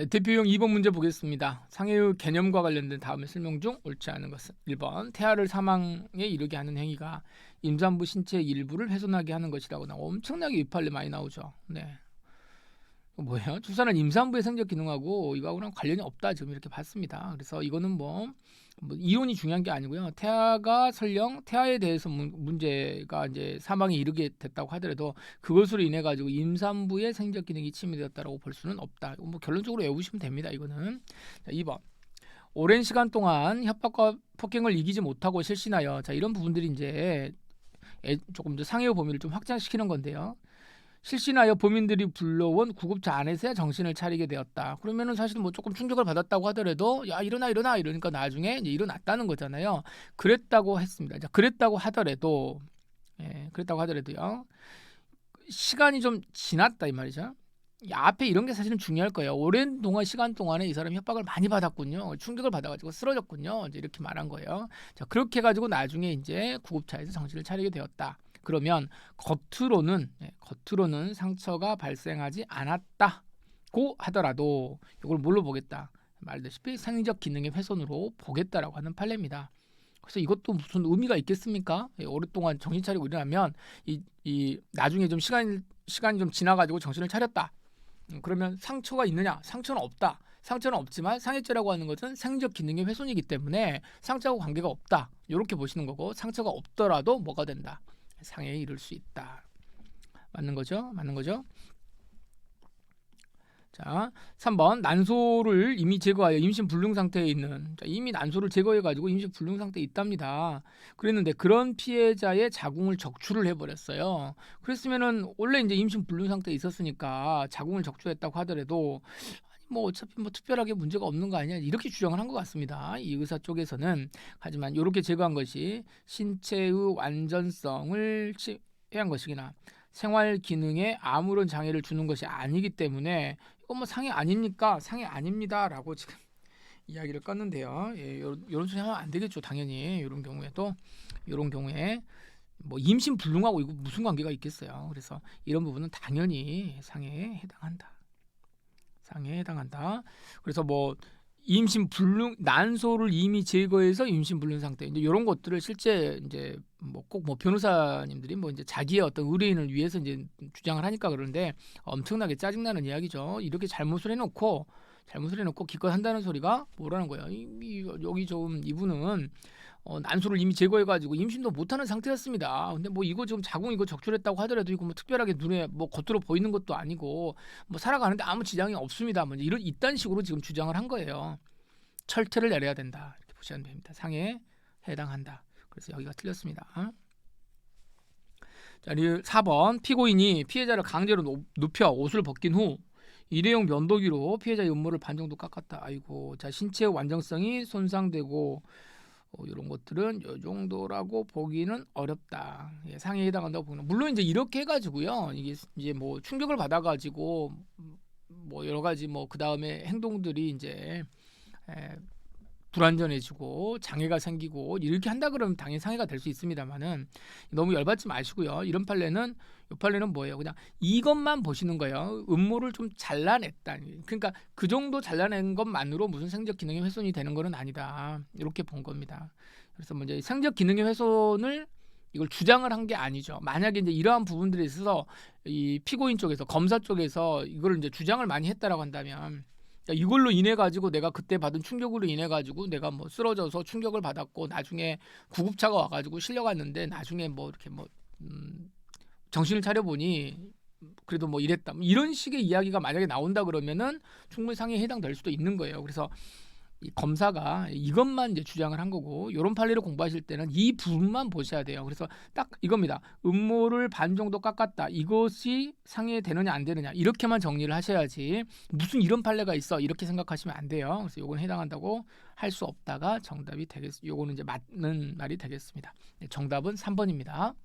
자, 대표용 2번 문제 보겠습니다. 상해의 개념과 관련된 다음의 설명 중 옳지 않은 것은 1번 태아를 사망에 이르게 하는 행위가 임산부 신체의 일부를 훼손하게 하는 것이라고 나오고 엄청나게 위판례 많이 나오죠. 네. 뭐예요? 출산은 임산부의 생적 기능하고 이거하고는 관련이 없다 지금 이렇게 봤습니다. 그래서 이거는 뭐 이론이 중요한 게 아니고요. 태아가 설령 태아에 대해서 문제가 이제 사망에 이르게 됐다고 하더라도 그것으로 인해 가지고 임산부의 생적 기능이 침해되었다라고 볼 수는 없다. 뭐 결론적으로 외우시면 됩니다. 이거는. 자, 2번. 오랜 시간 동안 협박과 폭행을 이기지 못하고 실신하여 자 이런 부분들이 이제 조금 더 상해의 범위를 좀 확장시키는 건데요. 실신하여 범인들이 불러온 구급차 안에서야 정신을 차리게 되었다. 그러면은 사실 뭐 조금 충격을 받았다고 하더라도 야 일어나 이러니까 나중에 이제 일어났다는 거잖아요. 그랬다고 했습니다. 자, 그랬다고 하더라도 그랬다고 하더라도요. 시간이 좀 지났다 이 말이죠. 앞에 이런 게 사실은 중요할 거예요. 오랜 동안 시간 동안에 이 사람이 협박을 많이 받았군요. 충격을 받아가지고 쓰러졌군요. 이제 이렇게 말한 거예요. 자 그렇게 해가지고 나중에 이제 구급차에서 정신을 차리게 되었다. 그러면 겉으로는 상처가 발생하지 않았다고 하더라도 이걸 뭘로 보겠다? 말다시피 생리적 기능의 훼손으로 보겠다라고 하는 판례입니다. 그래서 이것도 무슨 의미가 있겠습니까? 오랫동안 정신 차리고 일어나면 이 나중에 좀 시간이 좀 지나가지고 정신을 차렸다. 그러면 상처가 있느냐? 상처는 없다. 상처는 없지만 상해죄라고 하는 것은 생리적 기능의 훼손이기 때문에 상처하고 관계가 없다. 이렇게 보시는 거고 상처가 없더라도 뭐가 된다? 상해에 이를 수 있다. 맞는 거죠? 맞는 거죠? 자, 3번 난소를 이미 제거하여 임신 불능 상태에 있는 자, 이미 난소를 제거해 가지고 임신 불능 상태에 있답니다. 그랬는데 그런 피해자의 자궁을 적출을 해 버렸어요. 그랬으면은 원래 이제 임신 불능 상태에 있었으니까 자궁을 적출했다고 하더라도 뭐 어차피 뭐 특별하게 문제가 없는 거 아니냐 이렇게 주장을 한 것 같습니다. 이 의사 쪽에서는 하지만 이렇게 제거한 것이 신체의 완전성을 취한 것이기나 생활 기능에 아무런 장애를 주는 것이 아니기 때문에 이건 뭐 상해 아닙니까? 상해 아닙니다라고 지금 이야기를 껐는데요. 이런 소리 하면 안 되겠죠. 당연히 이런 경우에 뭐 임신 불능하고 이거 무슨 관계가 있겠어요. 그래서 이런 부분은 당연히 상해에 해당한다. 상해에 해당한다. 그래서 뭐 임신 불능 난소를 이미 제거해서 임신 불능 상태 이제 이런 것들을 실제 이제 뭐 꼭 뭐 변호사님들이 뭐 이제 자기의 어떤 의뢰인을 위해서 이제 주장을 하니까 그러는데 엄청나게 짜증나는 이야기죠. 이렇게 잘못을 해놓고 기껏 한다는 소리가 뭐라는 거예요. 여기 좀 이분은 난소를 이미 제거해가지고 임신도 못하는 상태였습니다. 근데 뭐 이거 지금 자궁 이거 적출했다고 하더라도 이거 뭐 특별하게 눈에 뭐 겉으로 보이는 것도 아니고 뭐 살아가는데 아무 지장이 없습니다. 뭐 이딴 식으로 지금 주장을 한 거예요. 철퇴를 내려야 된다. 이렇게 보시면 됩니다. 상해에 해당한다. 그래서 여기가 틀렸습니다. 자, 4번 피고인이 피해자를 강제로 눕혀 옷을 벗긴 후 일회용 면도기로 피해자의 음모를 반 정도 깎았다. 아이고, 자 신체의 완전성이 손상되고 이런 것들은 이 정도라고 보기는 어렵다. 상해에 해당한다고 보는. 물론 이제 이렇게 해가지고요. 이게 이제 뭐 충격을 받아가지고 뭐 여러 가지 뭐 그 다음에 행동들이 이제 불안전해지고 장애가 생기고 이렇게 한다 그러면 당연히 상해가 될 수 있습니다만은 너무 열받지 마시고요. 이 판례는 뭐예요? 그냥 이것만 보시는 거예요. 음모를 좀 잘라냈다. 그러니까 그 정도 잘라낸 것만으로 무슨 생적 기능의 훼손이 되는 것은 아니다. 이렇게 본 겁니다. 그래서 먼저 생적 기능의 훼손을 이걸 주장을 한 게 아니죠. 만약에 이제 이러한 부분들에 있어서 이 피고인 쪽에서 검사 쪽에서 이걸 이제 주장을 많이 했다라고 한다면 이걸로 인해 가지고 내가 그때 받은 충격으로 인해 가지고 내가 뭐 쓰러져서 충격을 받았고 나중에 구급차가 와가지고 실려갔는데 나중에 뭐 이렇게 뭐 정신을 차려보니 그래도 뭐 이랬다 이런 식의 이야기가 만약에 나온다 그러면은 충분히 상해에 해당될 수도 있는 거예요. 그래서 이 검사가 이것만 이제 주장을 한 거고 이런 판례를 공부하실 때는 이 부분만 보셔야 돼요. 그래서 딱 이겁니다. 음모를 반 정도 깎았다. 이것이 상해 되느냐 안 되느냐 이렇게만 정리를 하셔야지 무슨 이런 판례가 있어 이렇게 생각하시면 안 돼요. 그래서 요건 해당한다고 할 수 없다가 정답이 되겠습니다. 요거는 이제 맞는 말이 되겠습니다. 정답은 3번입니다.